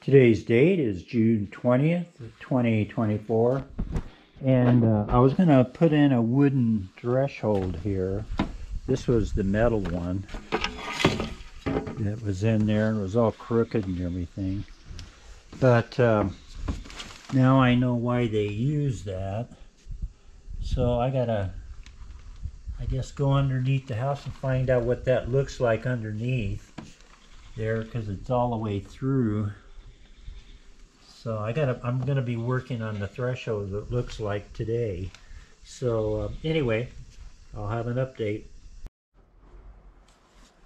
Today's date is June 20th, 2024, and I was going to put in a wooden threshold here. This was the metal one that was in there. It was all crooked and everything. But now I know why they use that. So I gotta, I guess, go underneath the house and find out what that looks like underneath there, because it's all the way through. So I'm gonna be working on the threshold that looks like today. So anyway, I'll have an update.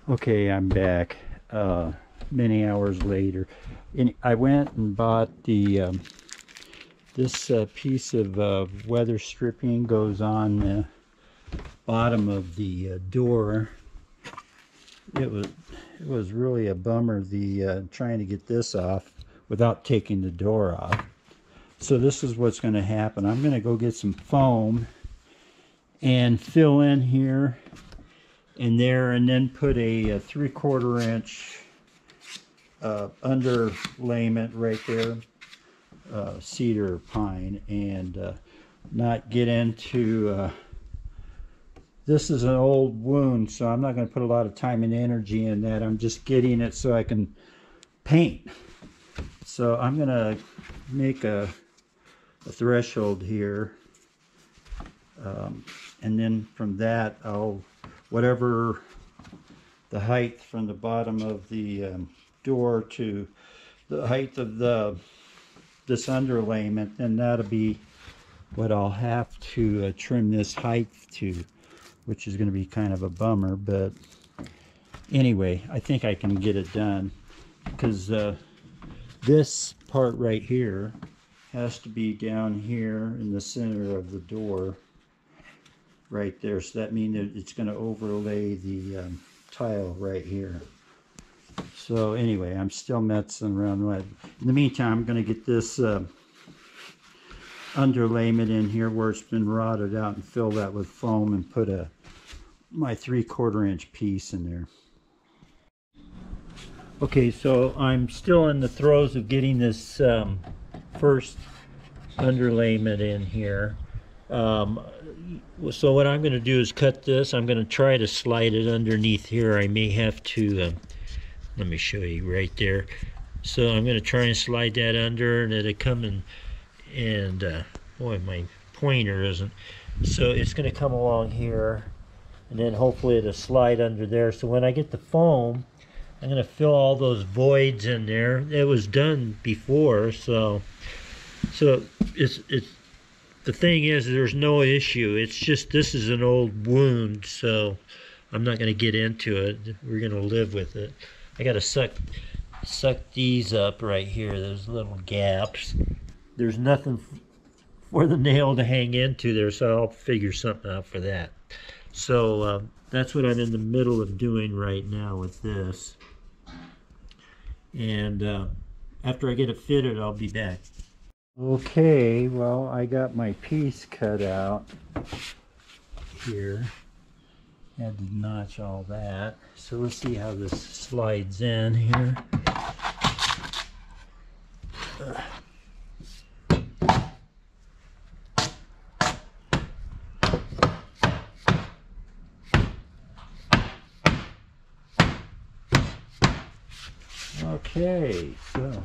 Okay, I'm back many hours later. I went and bought the this piece of weather stripping. Goes on the bottom of the door. It was really a bummer, the trying to get this off without taking the door off. So this is what's going to happen. I'm going to go get some foam and fill in here and there, and then put a 3/4 inch underlayment right there, cedar pine, and not get into this is an old wound, so I'm not going to put a lot of time and energy in that. I'm just getting it so I can paint. So I'm going to make a threshold here, and then from that I'll, whatever the height from the bottom of the door to the height of this underlayment, then that'll be what I'll have to trim this height to, which is going to be kind of a bummer. But anyway, I think I can get it done, because this part right here has to be down here in the center of the door right there. So that means that it's going to overlay the tile right here. So anyway, I'm still messing around with it. In the meantime, I'm going to get this underlayment in here where it's been rotted out and fill that with foam and put my 3/4 inch piece in there. Okay, so I'm still in the throes of getting this first underlayment in here. So what I'm going to do is cut this. I'm going to try to slide it underneath here. I may have to, let me show you right there. So I'm going to try and slide that under, and it'll come in, and boy, my pointer isn't. So it's going to come along here, and then hopefully it'll slide under there. So when I get the foam, I'm going to fill all those voids in there. It was done before, so it's the thing is, there's no issue. It's just this is an old wound, so I'm not going to get into it. We're going to live with it. I got to suck these up right here. There's little gaps. There's nothing for the nail to hang into there, so I'll figure something out for that. So that's what I'm in the middle of doing right now with this. And after I get it fitted, I'll be back. Okay, well, I got my piece cut out here. Had to notch all that. So let's see how this slides in here. Okay, so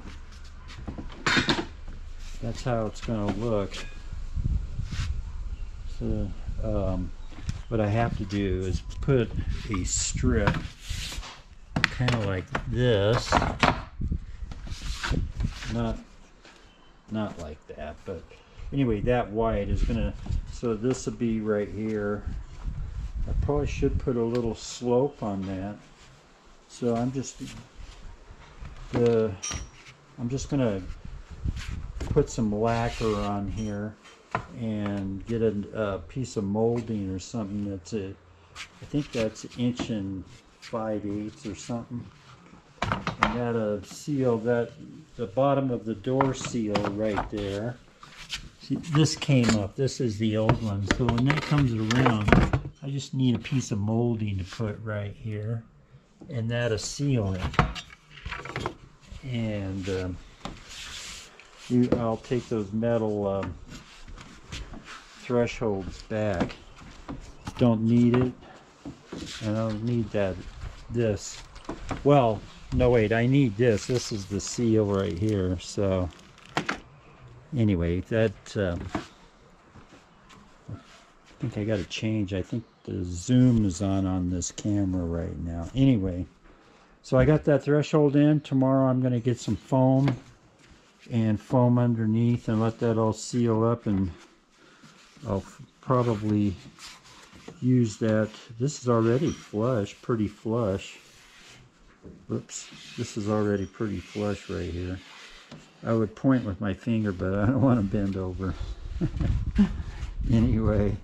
that's how it's going to look. So what I have to do is put a strip kind of like this, not like that, but anyway, that wide is going to, so this will be right here. I probably should put a little slope on that. So I'm just going to put some lacquer on here and get a piece of molding or something that's I think that's 1 5/8 or something, and that'll seal that, the bottom of the door seal right there. See, this came up. This is the old one. So when that comes around, I just need a piece of molding to put right here, and that'll seal it. And I'll take those metal thresholds back. Don't need it. And I don't need this. Well, no wait, I need this. This is the seal right here. So anyway, that I think I got to change. I think the zoom is on this camera right now. Anyway, so I got that threshold in. Tomorrow I'm going to get some foam and foam underneath and let that all seal up, and I'll probably use that. This is already flush, pretty flush. Whoops, this is already pretty flush right here. I would point with my finger, but I don't want to bend over. Anyway,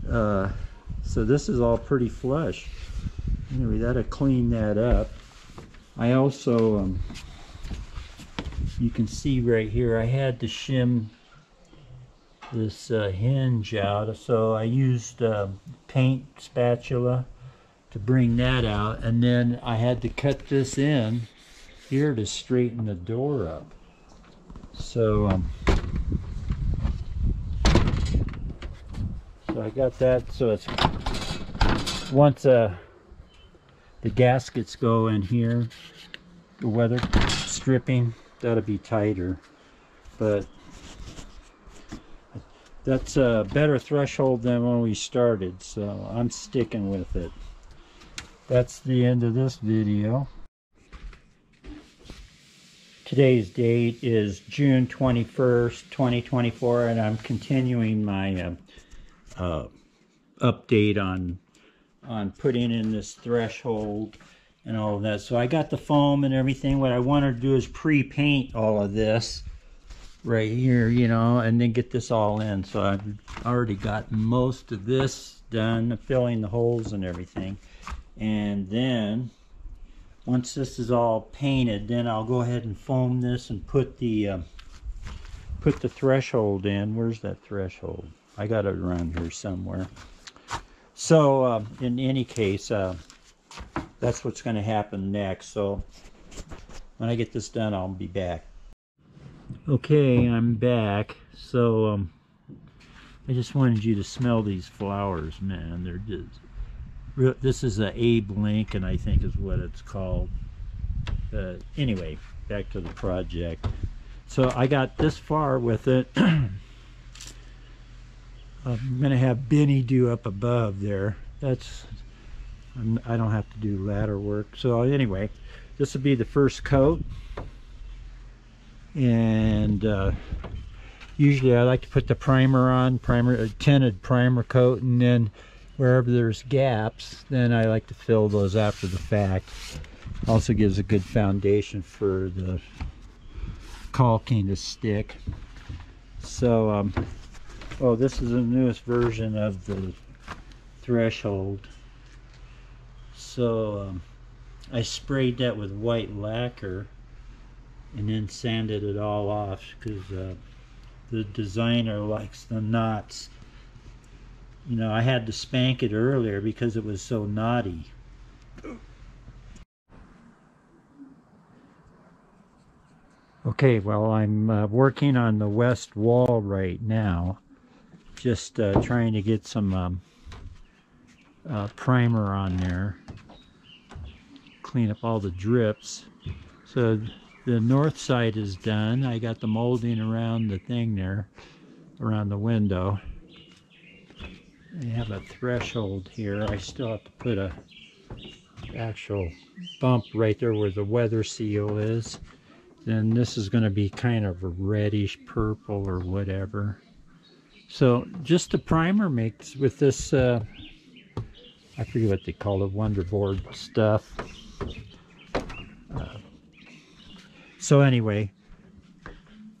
so this is all pretty flush. Anyway, that'll clean that up. I also, you can see right here, I had to shim this hinge out, so I used paint spatula to bring that out, and then I had to cut this in here to straighten the door up. So so I got that, so it's once the gaskets go in here, the weather stripping, that'll be tighter, but that's a better threshold than when we started, so I'm sticking with it. That's the end of this video. Today's date is June 21st, 2024, and I'm continuing my update on putting in this threshold and all of that. So I got the foam and everything. What I want to do is pre-paint all of this right here, you know, and then get this all in. So I've already got most of this done, filling the holes and everything. And then once this is all painted, then I'll go ahead and foam this and put the threshold in. Where's that threshold? I got it around here somewhere. So in any case, that's what's going to happen next. So when I get this done, I'll be back. Okay, I'm back. So I just wanted you to smell these flowers, man. They're just real. This is a Abe Lincoln, I think is what it's called. Anyway, back to the project. So I got this far with it. I'm gonna have Benny do up above there. I don't have to do ladder work. So anyway, this will be the first coat, and usually I like to put the primer on, a tinted primer coat, and then wherever there's gaps, then I like to fill those after the fact. Also gives a good foundation for the caulking to stick. So oh, this is the newest version of the threshold. So I sprayed that with white lacquer and then sanded it all off because the designer likes the knots. You know, I had to spank it earlier because it was so knotty. Okay, well, I'm working on the west wall right now. Just trying to get some primer on there. Clean up all the drips. So the north side is done. I got the molding around the thing there, around the window. I have a threshold here. I still have to put a actual bump right there where the weather seal is. Then this is going to be kind of a reddish purple or whatever. So just the primer makes with this, I forget what they call it, Wonderboard stuff. So anyway,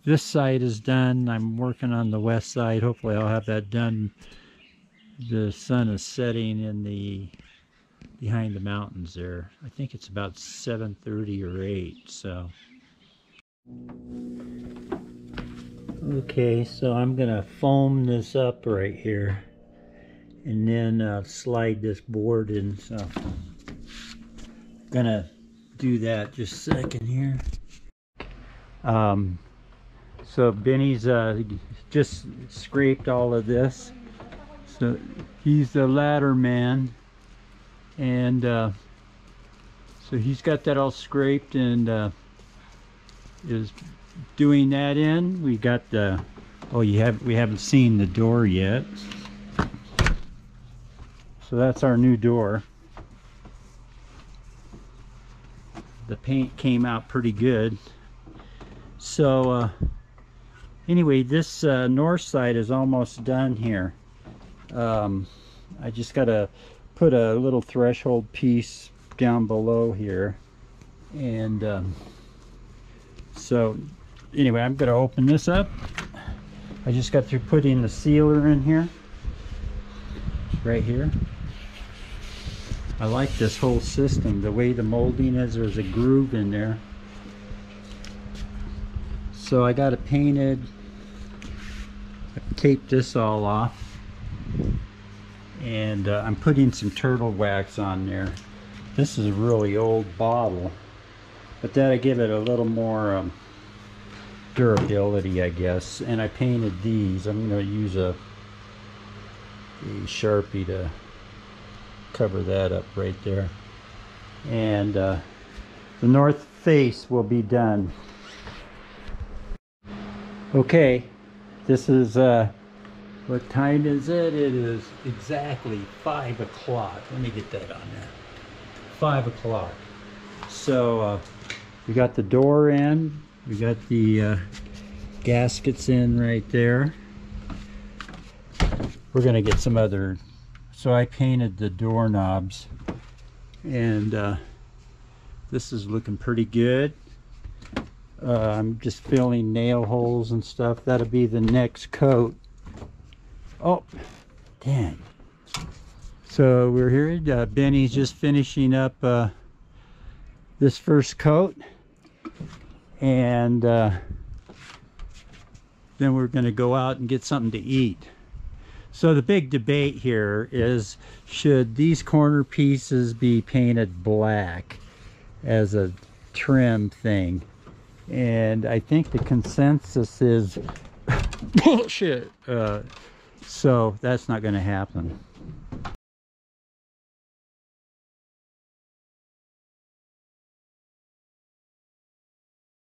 this side is done. I'm working on the west side. Hopefully I'll have that done. The sun is setting in the behind the mountains there. I think it's about 7:30 or 8. So okay, so I'm gonna foam this up right here and then slide this board in. So gonna do that just a second here. So Benny's just scraped all of this. So he's the ladder man, and so he's got that all scraped and is doing that in. We got the, oh, we haven't seen the door yet. So that's our new door. The paint came out pretty good. So anyway, this north side is almost done here. I just gotta put a little threshold piece down below here, and so anyway, I'm gonna open this up. I just got through putting the sealer in here, right here. I like this whole system, the way the molding is. There's a groove in there. So I got it painted. I taped this all off, and I'm putting some turtle wax on there. This is a really old bottle, but that'll give it a little more durability, I guess. And I painted these. I'm going to use a Sharpie to cover that up right there. And the north face will be done. Okay, this is what time is it? It is exactly 5 o'clock. Let me get that on there. 5 o'clock. So we got the door in, we got the gaskets in right there. We're gonna get some other, so I painted the doorknobs, and this is looking pretty good. I'm just filling nail holes and stuff. That'll be the next coat. Oh, dang. So we're here. Benny's just finishing up this first coat, and then we're going to go out and get something to eat. So the big debate here is, should these corner pieces be painted black as a trim thing? And I think the consensus is bullshit. So that's not going to happen.